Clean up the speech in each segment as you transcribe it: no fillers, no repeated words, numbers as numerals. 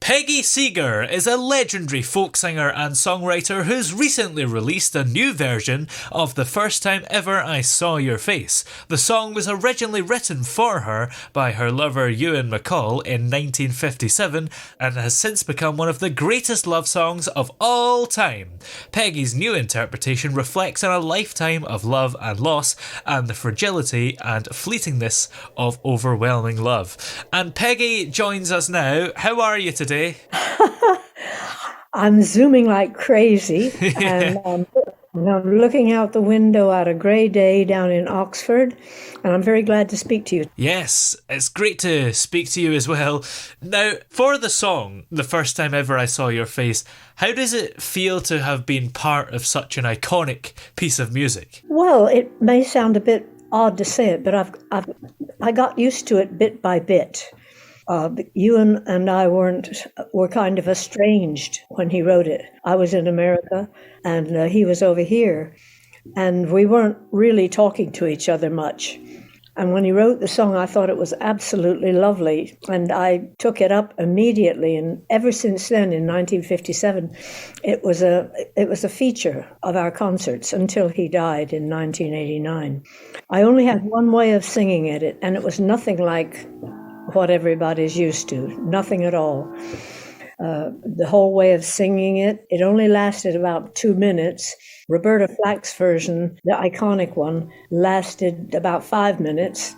Peggy Seeger is a legendary folk singer and songwriter who's recently released a new version of The First Time Ever I Saw Your Face. The song was originally written for her by her lover Ewan MacColl in 1957 and has since become one of the greatest love songs of all time. Peggy's new interpretation reflects on a lifetime of love and loss and the fragility and fleetingness of overwhelming love. And Peggy joins us now. How are you today? I'm zooming like crazy, and I'm looking out the window at a grey day down in Oxford, and I'm very glad to speak to you. Yes, it's great to speak to you as well. Now, for the song, The First Time Ever I Saw Your Face, how does it feel to have been part of such an iconic piece of music? Well, it may sound a bit odd to say it, but I got used to it bit by bit. Ewan and I were kind of estranged when he wrote it. I was in America and he was over here, and we weren't really talking to each other much. And when he wrote the song, I thought it was absolutely lovely, and I took it up immediately. And ever since then, in 1957, it was a feature of our concerts until he died in 1989. I only had one way of singing it, and it was nothing like what everybody's used to, nothing at all. The whole way of singing it only lasted about 2 minutes. Roberta Flack's version, the iconic one, lasted about 5 minutes.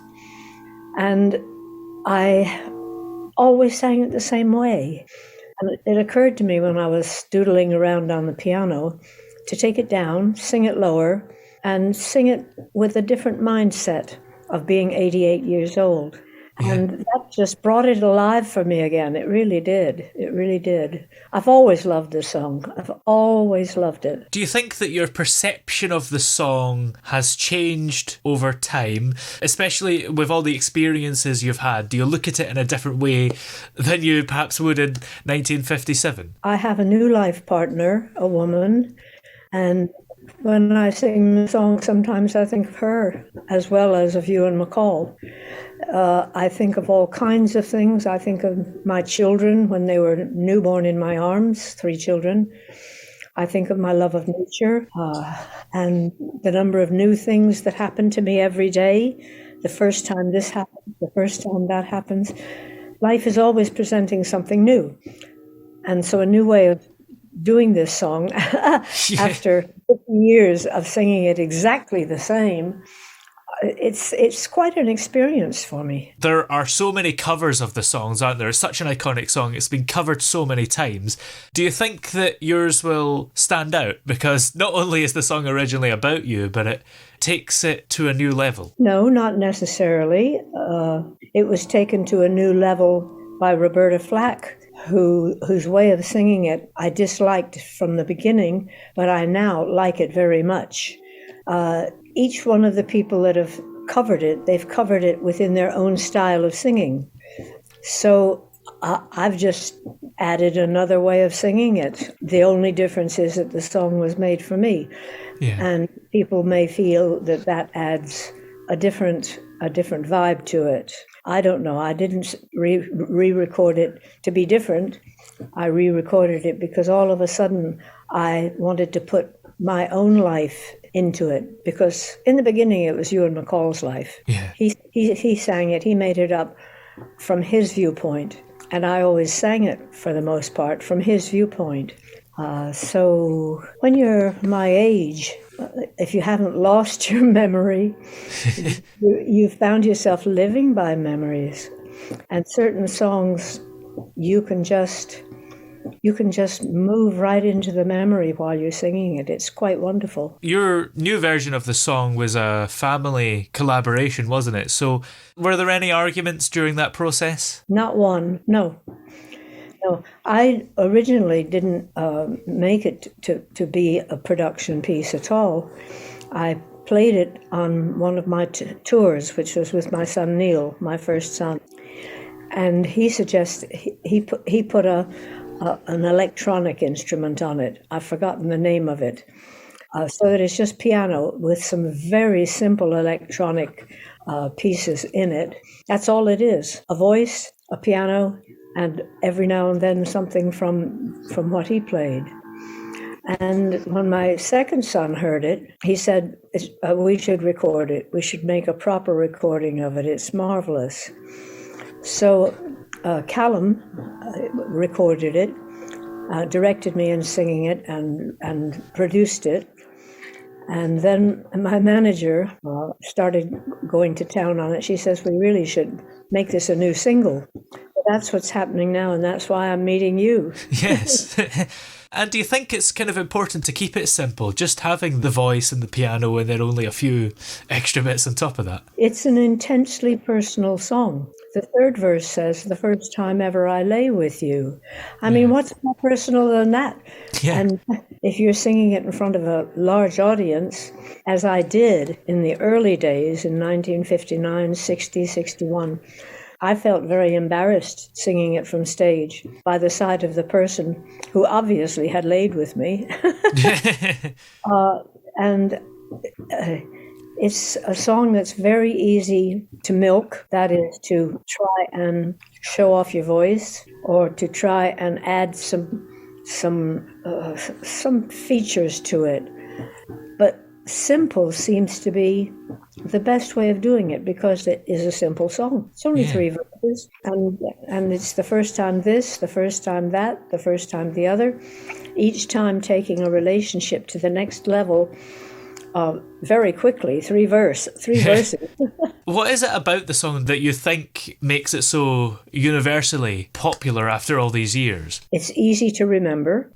And I always sang it the same way. And it occurred to me when I was doodling around on the piano to take it down, sing it lower, and sing it with a different mindset of being 88 years old. And that just brought it alive for me again. It really did. It really did. I've always loved this song. I've always loved it. Do you think that your perception of the song has changed over time, especially with all the experiences you've had? Do you look at it in a different way than you perhaps would in 1957? I have a new life partner, a woman, and when I sing the song, sometimes I think of her as well as of Ewan MacColl. I think of all kinds of things. I think of my children when they were newborn in my arms, 3 children. I think of my love of nature and the number of new things that happen to me every day. The first time this happens, the first time that happens. Life is always presenting something new. And so a new way of doing this song after 50 years of singing it exactly the same, it's quite an experience for me. There are so many covers of the songs, aren't there? It's such an iconic song. It's been covered so many times. Do you think that yours will stand out? Because not only is the song originally about you, but it takes it to a new level. No, not necessarily. It was taken to a new level by Roberta Flack, whose way of singing it I disliked from the beginning, but I now like it very much. Each one of the people that have covered it, they've covered it within their own style of singing. So I've just added another way of singing it. The only difference is that the song was made for me. Yeah. And people may feel that adds a different vibe to it. I don't know. I didn't re-record it to be different. I re-recorded it because all of a sudden I wanted to put my own life into it, because in the beginning it was Ewan MacColl's life. Yeah. He sang it. He made it up from his viewpoint, and I always sang it for the most part from his viewpoint. So when you're my age, if you haven't lost your memory, you've found yourself living by memories. And certain songs, you can just move right into the memory while you're singing it. It's quite wonderful. Your new version of the song was a family collaboration, wasn't it? So were there any arguments during that process? Not one, no. No, I originally didn't make it to be a production piece at all. I played it on one of my tours, which was with my son Neill, my first son. And he suggested, he put an electronic instrument on it. I've forgotten the name of it. So that it's just piano with some very simple electronic pieces in it. That's all it is. A voice, a piano, and every now and then something from what he played. And when my second son heard it, he said, we should record it. We should make a proper recording of it. It's marvelous. So Calum recorded it, directed me in singing it, and produced it. And then my manager started going to town on it. She says, we really should make this a new single. That's what's happening now, and that's why I'm meeting you. Yes. And do you think it's kind of important to keep it simple, just having the voice and the piano and then only a few extra bits on top of that? It's an intensely personal song. The third verse says, the first time ever I lay with you. I mean, what's more personal than that? Yeah. And if you're singing it in front of a large audience, as I did in the early days in 1959, 60, 61, I felt very embarrassed singing it from stage by the side of the person who obviously had laid with me. It's a song that's very easy to milk, that is, to try and show off your voice or to try and add some features to it. But simple seems to be the best way of doing it because it is a simple song. It's only 3 verses, and it's the first time this, the first time that, the first time the other, each time taking a relationship to the next level very quickly. 3 verses. What is it about the song that you think makes it so universally popular after all these years? It's easy to remember.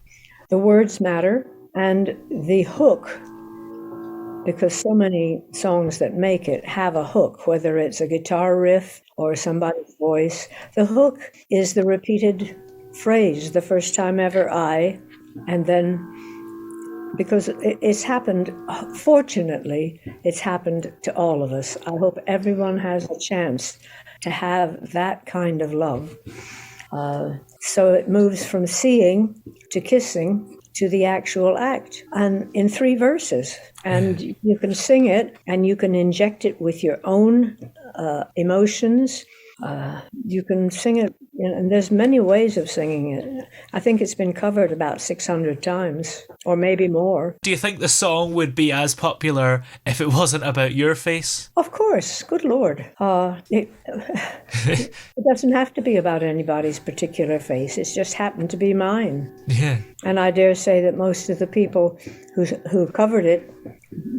The words matter, and the hook, because so many songs that make it have a hook, whether it's a guitar riff or somebody's voice. The hook is the repeated phrase, the first time ever I, and then, because it's happened, fortunately, it's happened to all of us. I hope everyone has a chance to have that kind of love. So it moves from seeing to kissing to the actual act, and in 3 verses. And you can sing it, and you can inject it with your own emotions. You can sing it, and there's many ways of singing it. I think it's been covered about 600 times, or maybe more. Do you think the song would be as popular if it wasn't about your face? Of course, good Lord. It doesn't have to be about anybody's particular face. It's just happened to be mine. Yeah. And I dare say that most of the people who covered it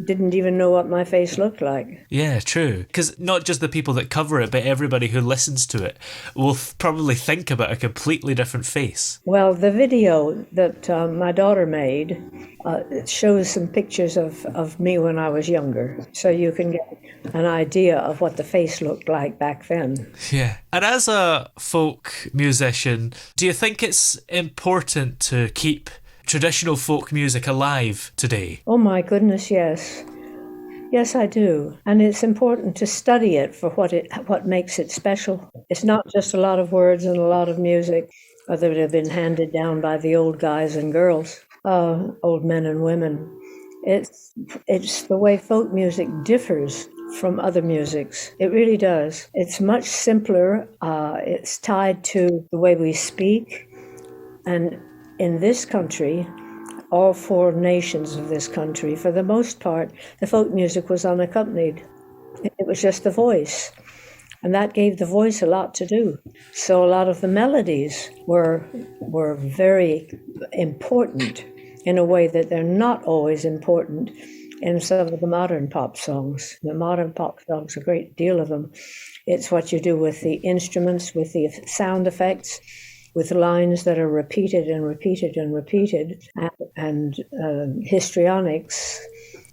didn't even know what my face looked like. Yeah, true. Because not just the people that cover it, but everybody who listens to it will probably think about a completely different face. Well, the video that my daughter made it shows some pictures of me when I was younger, so you can get an idea of what the face looked like back then. Yeah. And as a folk musician, do you think it's important to keep traditional folk music alive today? Oh my goodness, yes. Yes, I do. And it's important to study it for what makes it special. It's not just a lot of words and a lot of music that have been handed down by the old guys and girls, old men and women. It's the way folk music differs from other musics. It really does. It's much simpler. It's tied to the way we speak. And in this country, all 4 nations of this country, for the most part, the folk music was unaccompanied. It was just the voice. And that gave the voice a lot to do. So a lot of the melodies were very important in a way that they're not always important in some of the modern pop songs. The modern pop songs, a great deal of them, it's what you do with the instruments, with the sound effects, with lines that are repeated and repeated and repeated, and histrionics.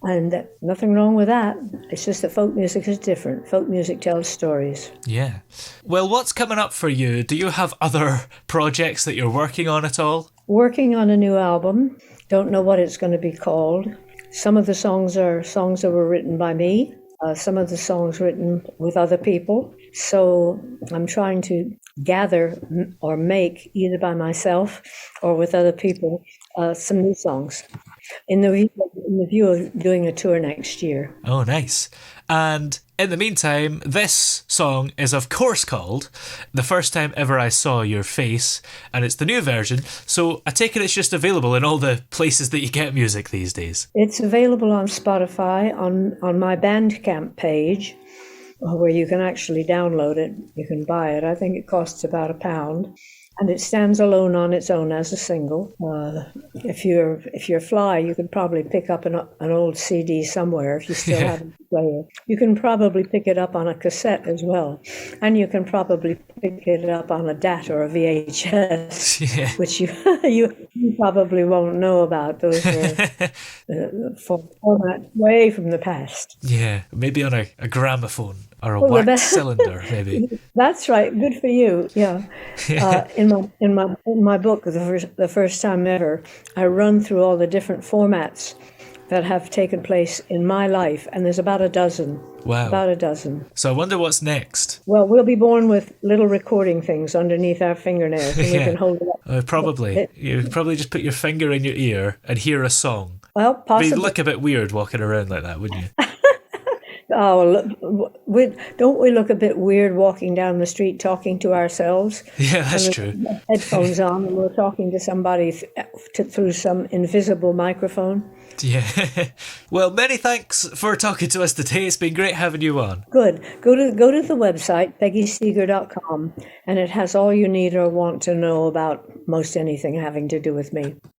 And nothing wrong with that. It's just that folk music is different. Folk music tells stories. Yeah. Well, what's coming up for you? Do you have other projects that you're working on at all? Working on a new album. Don't know what it's going to be called. Some of the songs are songs that were written by me. Some of the songs written with other people. So I'm trying to gather or make, either by myself or with other people, some new songs in the view of doing a tour next year. Oh, nice. And in the meantime, this song is of course called The First Time Ever I Saw Your Face, and it's the new version, so I take it it's just available in all the places that you get music these days. It's available on Spotify, on my Bandcamp page, where you can actually download it. You can buy it. I think it costs about £1. And it stands alone on its own as a single. If you're fly, you could probably pick up an old CD somewhere if you still have a player. You can probably pick it up on a cassette as well, and you can probably pick it up on a DAT or a VHS, which you probably won't know about. Those are format way from the past. Yeah, maybe on a gramophone. Or a wax cylinder, maybe. That's right. Good for you. Yeah. In my book, the first time ever, I run through all the different formats that have taken place in my life, and there's about a dozen. Wow. About a dozen. So I wonder what's next. Well, we'll be born with little recording things underneath our fingernails, and we can hold it up. Probably. You'd probably just put your finger in your ear and hear a song. Well, possibly. You'd look a bit weird walking around like that, wouldn't you? Oh, don't we look a bit weird walking down the street talking to ourselves? Yeah, that's true. Headphones on, and we're talking to somebody through some invisible microphone. Yeah. Well, many thanks for talking to us today. It's been great having you on. Good. Go to the website, peggyseeger.com, and it has all you need or want to know about most anything having to do with me.